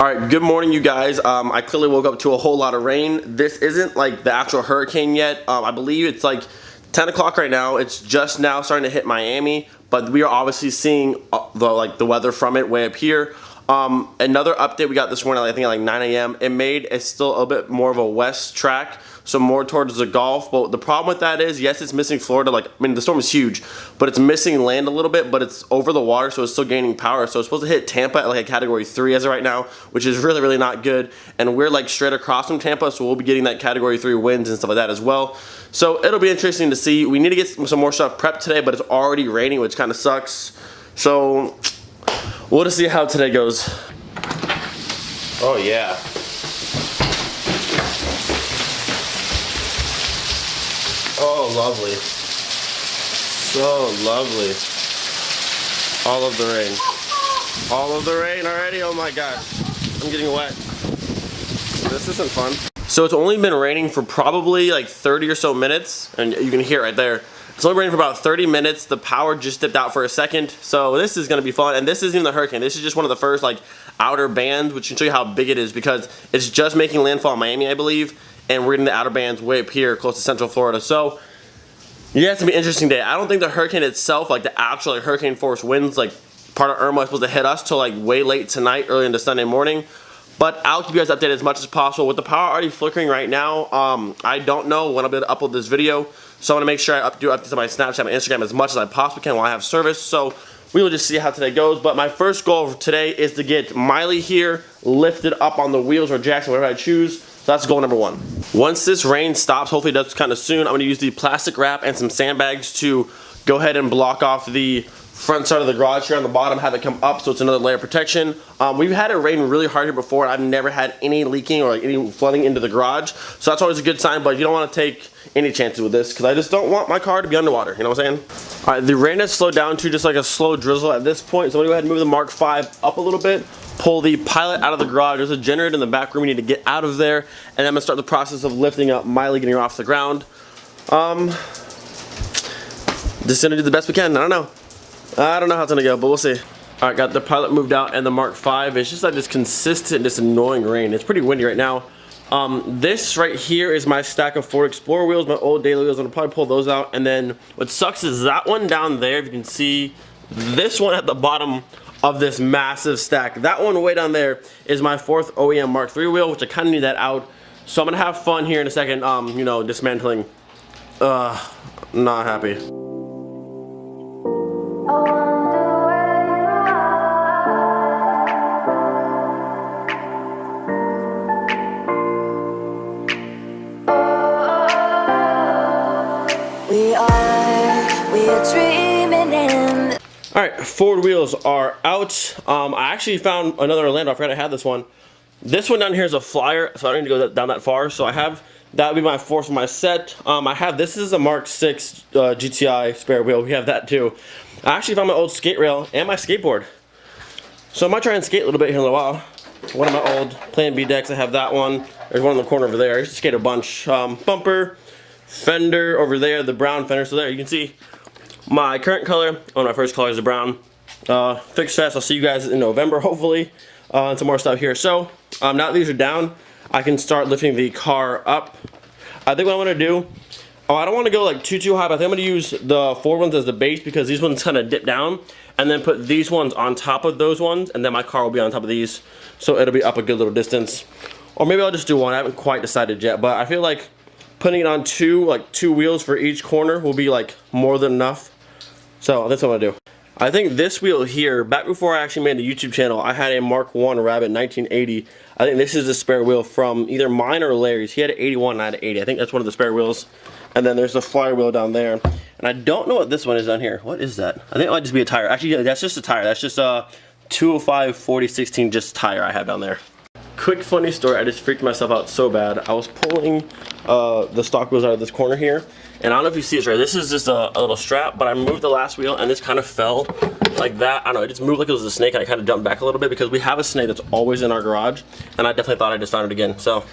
Alright, good morning you guys. I clearly woke up to a whole lot of rain. This isn't like the actual hurricane yet. I believe it's like 10 o'clock right now. It's just now starting to hit Miami, but we are obviously seeing the weather from it way up here. Another update we got this morning, I think at like 9 a.m. It made it still a bit more of a west track, so more towards the Gulf. But the problem with that is, yes, it's missing Florida. Like, I mean, the storm is huge, but it's missing land a little bit, but it's over the water, so it's still gaining power. So it's supposed to hit Tampa at like a category 3 as of right now, which is really, really not good. And we're like straight across from Tampa, so we'll be getting that category 3 winds and stuff like that as well. So it'll be interesting to see. We need to get some more stuff prepped today, but it's already raining, which kind of sucks. So we'll just see how today goes. Oh yeah. Oh, lovely. So lovely. All of the rain. All of the rain already? Oh my gosh. I'm getting wet. This isn't fun. So it's only been raining for probably like 30 or so minutes, and you can hear it right there. It's only raining for about 30 minutes. The power just dipped out for a second. So this is gonna be fun. And this isn't even the hurricane. This is just one of the first like outer bands, which can show you how big it is because it's just making landfall in Miami, I believe. And we're getting the outer bands way up here close to Central Florida. So yeah, it's gonna be an interesting day. I don't think the hurricane itself, like the actual like hurricane force winds, like part of Irma is supposed to hit us till like way late tonight, early into Sunday morning. But I'll keep you guys updated as much as possible. With the power already flickering right now, I don't know when I'll be able to upload this video. So I'm gonna make sure I do updates on my Snapchat and Instagram as much as I possibly can while I have service. So we will just see how today goes. But my first goal for today is to get Miley here lifted up on the wheels or jacks, whatever I choose. So that's goal number one. Once this rain stops, hopefully it does kind of soon, I'm gonna use the plastic wrap and some sandbags to go ahead and block off the front side of the garage here on the bottom, have it come up so it's another layer of protection. We've had it rain really hard here before, and I've never had any leaking or like any flooding into the garage. So that's always a good sign, but you don't want to take any chances with this because I just don't want my car to be underwater, you know what I'm saying? All right, the rain has slowed down to just like a slow drizzle at this point. So I'm gonna go ahead and move the Mark V up a little bit, pull the Pilot out of the garage. There's a generator in the back room we need to get out of there, and then I'm gonna start the process of lifting up Miley, getting her off the ground. Just gonna do the best we can. I don't know how it's gonna go, but we'll see. All right, got the Pilot moved out and the Mark V. It's just like this consistent, this annoying rain. It's pretty windy right now. This right here is my stack of Ford Explorer wheels, my old daily wheels. I'm gonna probably pull those out. And then what sucks is that one down there, if you can see, this one at the bottom of this massive stack. That one way down there is my 4th OEM Mark III wheel, which I kind of need that out. So I'm gonna have fun here in a second, you know, dismantling. Not happy. Alright, Ford wheels are out. I actually found another Orlando. I forgot I had this one. This one down here is a flyer, so I don't need to go down that far. So I have, that would be my 4th of my set. I have, this is a Mark VI GTI spare wheel. We have that too. I actually found my old skate rail and my skateboard. So I might try and skate a little bit here in a while. One of my old Plan B decks, I have that one. There's one in the corner over there. I used to skate a bunch. Bumper, fender over there, the brown fender. So there, you can see my current color. One of my first colors is brown. Fixed fast. I'll see you guys in November, hopefully. And some more stuff here. So now that these are down, I can start lifting the car up. I think what I'm gonna do, I don't want to go like too high, but I think I'm gonna use the Ford ones as the base because these ones kind of dip down, and then put these ones on top of those ones, and then my car will be on top of these, so it'll be up a good little distance. Or maybe I'll just do one. I haven't quite decided yet, but I feel like putting it on two wheels for each corner will be like more than enough. So that's what I'm gonna do. I think this wheel here, back before I actually made the YouTube channel, I had a Mark I Rabbit 1980. I think this is the spare wheel from either mine or Larry's. He had an 81 and I had an 80. I think that's one of the spare wheels. And then there's the flyer wheel down there. And I don't know what this one is down here. What is that? I think it might just be a tire. Actually, that's just a tire. That's just a 205 4016 just tire I have down there. Quick funny story, I just freaked myself out so bad. I was pulling the stock wheels out of this corner here, and I don't know if you see this right. This is just a little strap, but I moved the last wheel and this kind of fell like that. I don't know, it just moved like it was a snake, and I kind of jumped back a little bit because we have a snake that's always in our garage, and I definitely thought I just found it again. So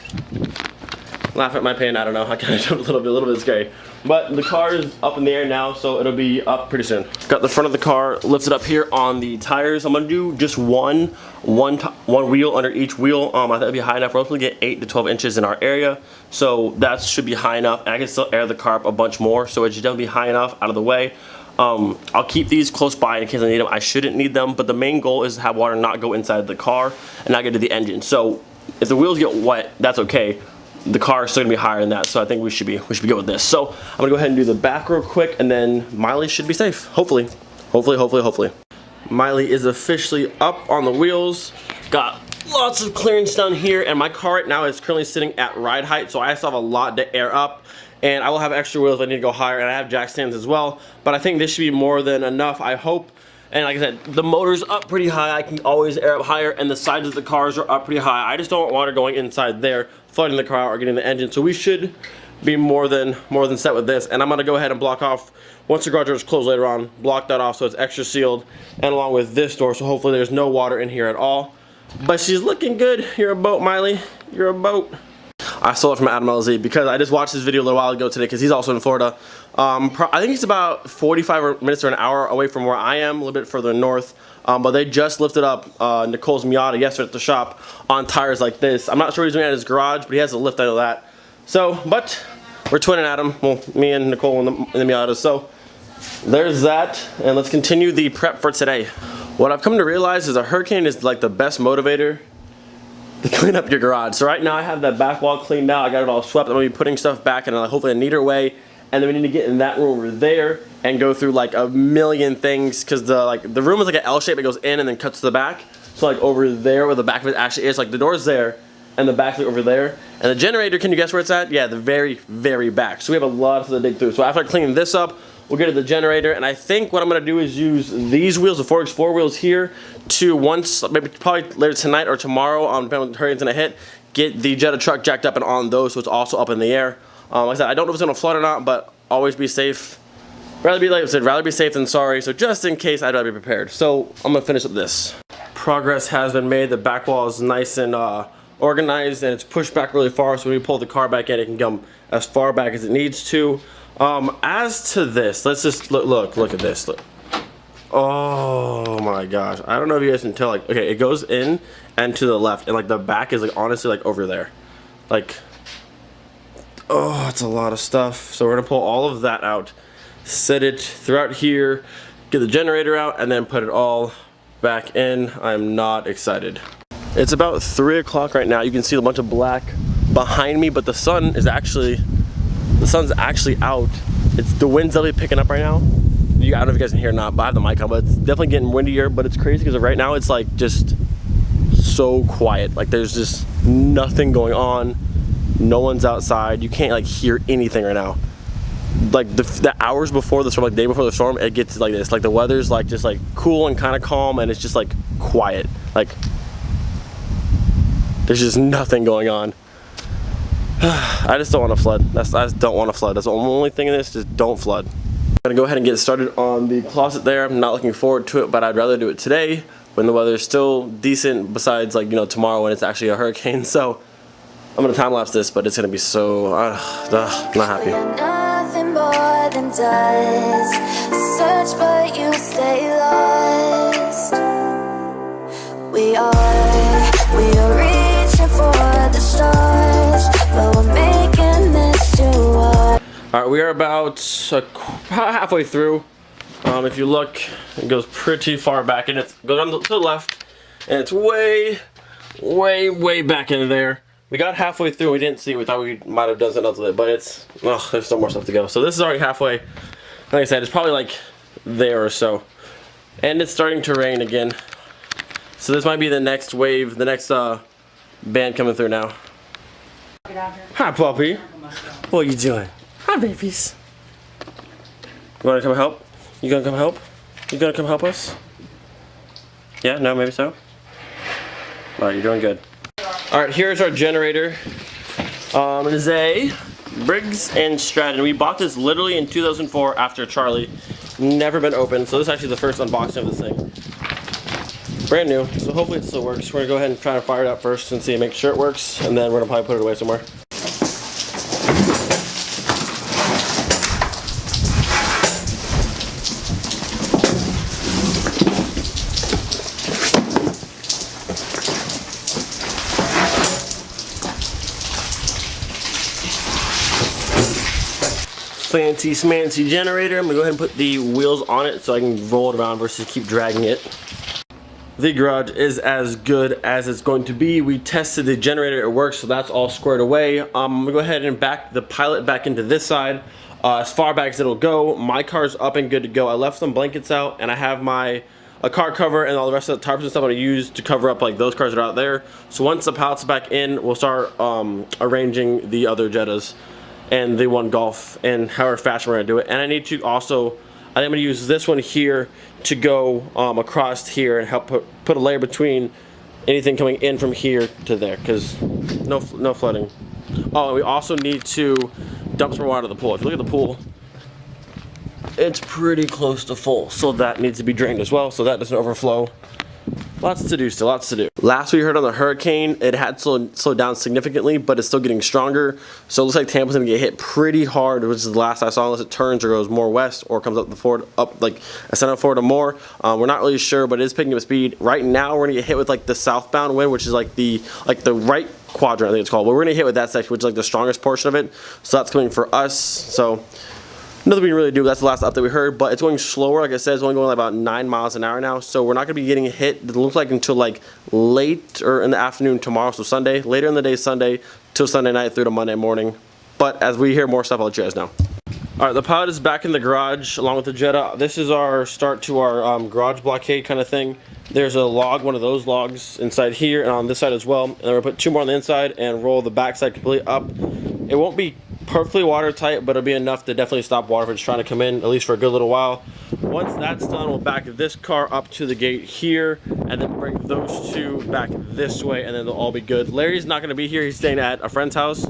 Laugh at my pain, I don't know. I kind of jumped a little bit scary. But the car is up in the air now, so it'll be up pretty soon. Got the front of the car lifted up here on the tires. I'm gonna do just one wheel under each wheel. I think it'll be high enough. We're hoping to get 8 to 12 inches in our area, so that should be high enough. And I can still air the car up a bunch more, so it should definitely be high enough out of the way. I'll keep these close by in case I need them. I shouldn't need them, but the main goal is to have water not go inside the car and not get to the engine. So if the wheels get wet, that's okay. The car is still gonna be higher than that, so I think we should be good with this. So I'm gonna go ahead and do the back real quick, and then Miley should be safe. Hopefully. Miley is officially up on the wheels. Got lots of clearance down here, and my car right now is currently sitting at ride height, so I still have a lot to air up. And I will have extra wheels if I need to go higher, and I have jack stands as well. But I think this should be more than enough, I hope. And like I said, the motor's up pretty high. I can always air up higher, and the sides of the cars are up pretty high. I just don't want water going inside there, flooding the car out or getting the engine. So we should be more than set with this. And I'm gonna go ahead and block off, once the garage door is closed later on, block that off so it's extra sealed, and along with this door, so hopefully there's no water in here at all. But she's looking good. You're a boat, Miley. You're a boat. I stole it from Adam LZ because I just watched this video a little while ago today because he's also in Florida. I think he's about 45 minutes or an hour away from where I am, a little bit further north. But they just lifted up Nicole's Miata yesterday at the shop on tires like this. I'm not sure what he's doing at his garage, but he has a lift out of that. So, but we're twinning Adam. Well, me and Nicole in the Miata. So there's that, and let's continue the prep for today. What I've come to realize is a hurricane is like the best motivator to clean up your garage. So right now I have that back wall cleaned out. I got it all swept. I'm gonna be putting stuff back in hopefully a neater way. And then we need to get in that room over there and go through like a million things because the room is like an L shape. It goes in and then cuts to the back. So like over there where the back of it actually is, like the door's there and the back's like over there. And the generator, can you guess where it's at? Yeah, the very, very back. So we have a lot to dig through. So after cleaning this up, we'll get to the generator, and I think what I'm gonna do is use these wheels, the 4x4 wheels here, to maybe probably later tonight or tomorrow, depending on when the hurricane's gonna hit, get the Jetta truck jacked up and on those so it's also up in the air. Like I said, I don't know if it's gonna flood or not, but always be safe. Rather be safe than sorry, so just in case, I'd rather be prepared. So I'm gonna finish up this. Progress has been made. The back wall is nice and organized, and it's pushed back really far, so when we pull the car back in, it can come as far back as it needs to. As to this, let's just look at this. Look. Oh my gosh, I don't know if you guys can tell. Like, okay, it goes in and to the left, and like the back is like honestly like over there. Like, oh, it's a lot of stuff. So we're gonna pull all of that out, set it throughout here, get the generator out, and then put it all back in. I'm not excited. It's about 3 o'clock right now. You can see a bunch of black behind me, but the sun's actually out. The wind's definitely picking up right now. I don't know if you guys can hear or not, but I have the mic on, but it's definitely getting windier. But it's crazy because right now it's like just so quiet. Like there's just nothing going on. No one's outside. You can't like hear anything right now. Like the hours before the storm, like the day before the storm, it gets like this. Like the weather's like just like cool and kind of calm, and it's just like quiet. Like there's just nothing going on. I just don't want to flood. I just don't want to flood. That's the only thing in this, just don't flood. I'm gonna go ahead and get started on the closet there. I'm not looking forward to it, but I'd rather do it today when the weather's still decent, besides like, you know, tomorrow when it's actually a hurricane. So I'm gonna time lapse this, but it's gonna be so, not happy. Nothing more than dust. Search but you stay lost. We are reaching for the stars, but we're making this too hard. Alright, we are about halfway through. If you look, it goes pretty far back, and it goes on to the left, and it's way back into there. We got halfway through, we didn't see, we thought we might have done something else with it, but it's, there's still more stuff to go. So this is already halfway. Like I said, it's probably like there or so. And it's starting to rain again. So this might be the next wave, the next band coming through now. Hi, puppy. What are you doing? Hi, babies. You want to come help? You gonna come help? You gonna come help us? Yeah? No? Maybe so? Alright, you're doing good. Alright, here's our generator. It is a Briggs & Stratton. We bought this literally in 2004 after Charlie. Never been opened, so this is actually the first unboxing of this thing. Brand new, so hopefully it still works. We're gonna go ahead and try to fire it up first and see, make sure it works, and then we're gonna probably put it away somewhere. fancy smancy generator. I'm gonna go ahead and put the wheels on it so I can roll it around versus keep dragging it. The garage is as good as it's going to be. We tested the generator, it works, so that's all squared away. I'm gonna go ahead and back the Pilot back into this side. As far back as it'll go. My car's up and good to go. I left some blankets out, and I have a car cover and all the rest of the tarps and stuff I'm gonna use to cover up like those cars that are out there. So once the Pilot's back in, we'll start arranging the other Jettas and the one Golf and however fast we're gonna do it. And I need to also, I think I'm gonna use this one here to go across here and help put a layer between anything coming in from here to there, because no flooding. Oh, and we also need to dump some water to the pool. If you look at the pool, it's pretty close to full, so that needs to be drained as well so that doesn't overflow. Lots to do still, lots to do. Last we heard on the hurricane, it had slowed down significantly, but it's still getting stronger. So it looks like Tampa's gonna get hit pretty hard, which is the last I saw, unless it turns or goes more west or comes up the forward, up like ascending forward or more. We're not really sure, but it is picking up speed. Right now, we're gonna get hit with like the southbound wind, which is like the right quadrant, I think it's called. But we're gonna hit with that section, which is like the strongest portion of it. So that's coming for us. So nothing we can really do. That's the last update we heard, but it's going slower. Like I said, it's only going like about 9 miles an hour now, so we're not going to be getting hit, it looks like, until like late or in the afternoon tomorrow, so Sunday. Later in the day Sunday till Sunday night through to Monday morning. But as we hear more stuff, I'll let you guys know. Alright, the Pilot is back in the garage along with the Jetta. This is our start to our garage blockade kind of thing. There's a log, one of those logs inside here and on this side as well. And then we're going to put 2 more on the inside and roll the back side completely up. It won't be perfectly watertight, but it'll be enough to definitely stop water if it's trying to come in, at least for a good little while. Once that's done, we'll back this car up to the gate here and then bring those 2 back this way, and then they'll all be good. Larry's not going to be here. He's staying at a friend's house,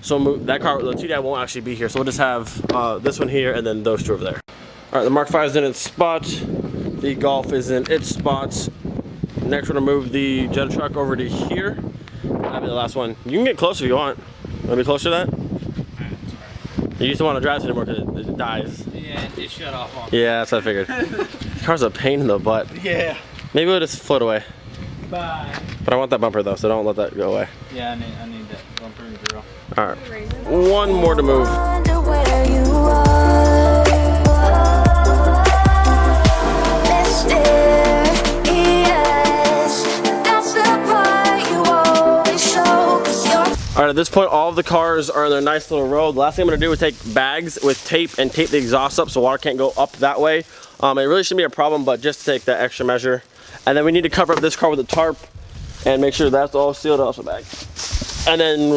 so that car, the T-Dad, won't actually be here, so we'll just have this one here and then those 2 over there. All right, the Mark V is in its spot. The Golf is in its spot. Next, we're going to move the Jetta truck over to here. That'll be the last one. You can get close if you want. Want to be closer to that? You just don't want to drive it anymore because it dies. Yeah, it shut off on. Yeah, that's what I figured. The car's a pain in the butt. Yeah. Maybe we'll just float away. Bye. But I want that bumper though, so don't let that go away. Yeah, I need that bumper and grill. Alright. One more to move. Alright, at this point, all of the cars are in their nice little row. The last thing I'm going to do is take bags with tape and tape the exhaust up so water can't go up that way. It really shouldn't be a problem, but just to take that extra measure. And then we need to cover up this car with a tarp and make sure that's all sealed up. Bag. And then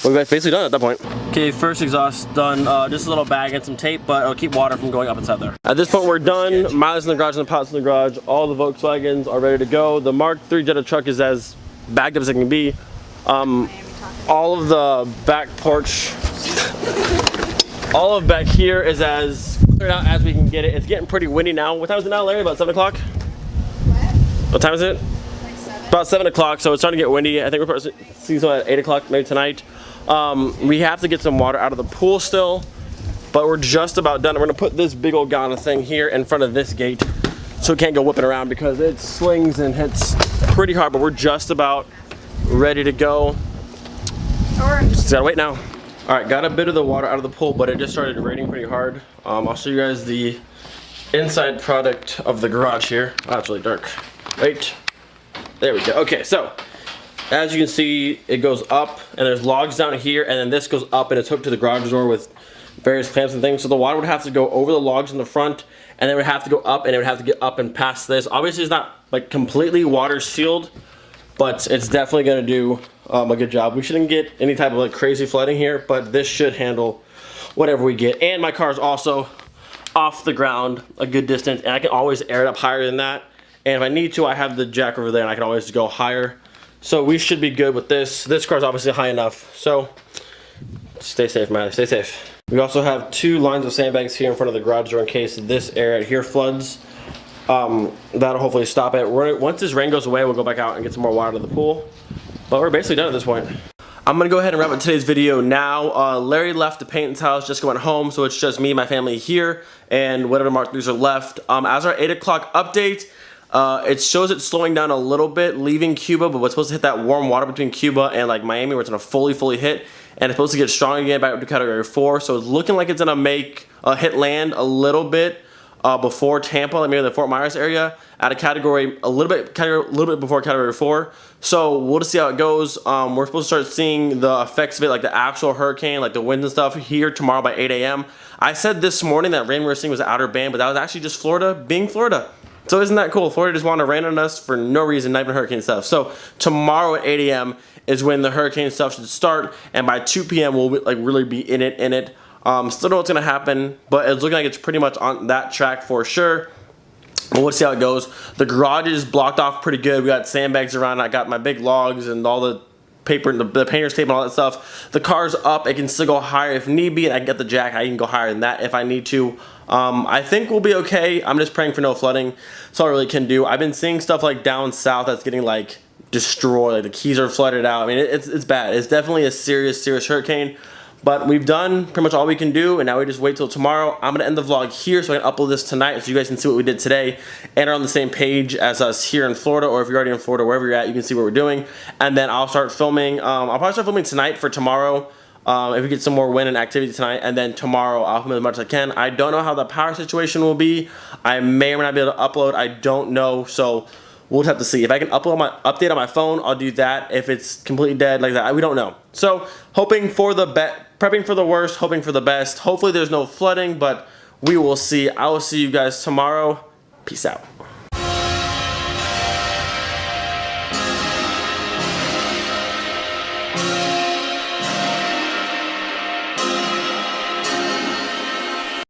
we're basically done at that point. Okay, first exhaust done. Just a little bag and some tape, but it'll keep water from going up inside there. At this point, we're done. Miley's in the garage and the Pilot's in the garage. All the Volkswagens are ready to go. The Mark III Jetta truck is as backed up as it can be. All of the back porch, all of back here is as cleared out as we can get it. It's getting pretty windy now. What time is it now, Larry? About 7 o'clock? What time is it? Like 7. About 7 o'clock, so it's starting to get windy. I think we're supposed to see something at 8 o'clock maybe tonight. We have to get some water out of the pool still, but we're just about done. We're gonna put this big old Ghana thing here in front of this gate so it can't go whipping around because it slings and hits pretty hard, but we're just about ready to go. Just gotta wait now. All right, got a bit of the water out of the pool, but it just started raining pretty hard. I'll show you guys the inside product of the garage here. Oh, it's really dark. Wait, there we go. Okay, so as you can see, it goes up and there's logs down here, and then this goes up and it's hooked to the garage door with various clamps and things. So the water would have to go over the logs in the front, and then it would have to go up, and it would have to get up and past this. Obviously, it's not like completely water sealed, but it's definitely gonna do a good job. We shouldn't get any type of like crazy flooding here, but this should handle whatever we get. And my car's also off the ground a good distance, and I can always air it up higher than that. And if I need to, I have the jack over there and I can always go higher. So we should be good with this. This car's obviously high enough. So stay safe, man, stay safe. We also have 2 lines of sandbags here in front of the garage door in case this area here floods. That'll hopefully stop it. Once this rain goes away, we'll go back out and get some more water to the pool. But we're basically done at this point. I'm gonna go ahead and wrap up today's video now. Larry left the paint's house, just went home, so it's just me and my family here, and whatever Mark IIIs are left. As our 8 o'clock update, it shows it slowing down a little bit, leaving Cuba, but what's supposed to hit that warm water between Cuba and like Miami, where it's gonna fully hit, and it's supposed to get strong again back up to category 4. So it's looking like it's gonna make a hit land a little bit before Tampa, like maybe the Fort Myers area, at a category a little bit before category 4. So we'll just see how it goes. We're supposed to start seeing the effects of it, like the actual hurricane, like the winds and stuff, here tomorrow by 8 a.m. I said this morning that rain we were seeing was an outer band, but that was actually just Florida being Florida. So isn't that cool? Florida just wanted to rain on us for no reason, not even hurricane stuff. So tomorrow at 8 a.m. is when the hurricane stuff should start, and by 2 p.m. we'll like really be in it. Still don't know what's gonna happen, but it's looking like it's pretty much on that track for sure. But we'll see how it goes. The garage is blocked off pretty good. We got sandbags around. I got my big logs and all the paper, the painter's tape and all that stuff. The car's up. It can still go higher if need be, and I can get the jack. I can go higher than that if I need to. I think we'll be okay. I'm just praying for no flooding. That's all I really can do. I've been seeing stuff like down south that's getting like destroyed. Like the keys are flooded out. I mean, it's bad. It's definitely a serious hurricane. But we've done pretty much all we can do, and now we just wait till tomorrow. I'm going to end the vlog here so I can upload this tonight so you guys can see what we did today and are on the same page as us here in Florida, or if you're already in Florida, wherever you're at, you can see what we're doing. And then I'll start filming. I'll probably start filming tonight for tomorrow if we get some more wind and activity tonight, and then tomorrow I'll film as much as I can. I don't know how the power situation will be. I may or may not be able to upload. I don't know, so we'll have to see. If I can update on my phone, I'll do that. If it's completely dead like that, we don't know. So hoping for the prepping for the worst, hoping for the best. Hopefully there's no flooding, but we will see. I will see you guys tomorrow. Peace out.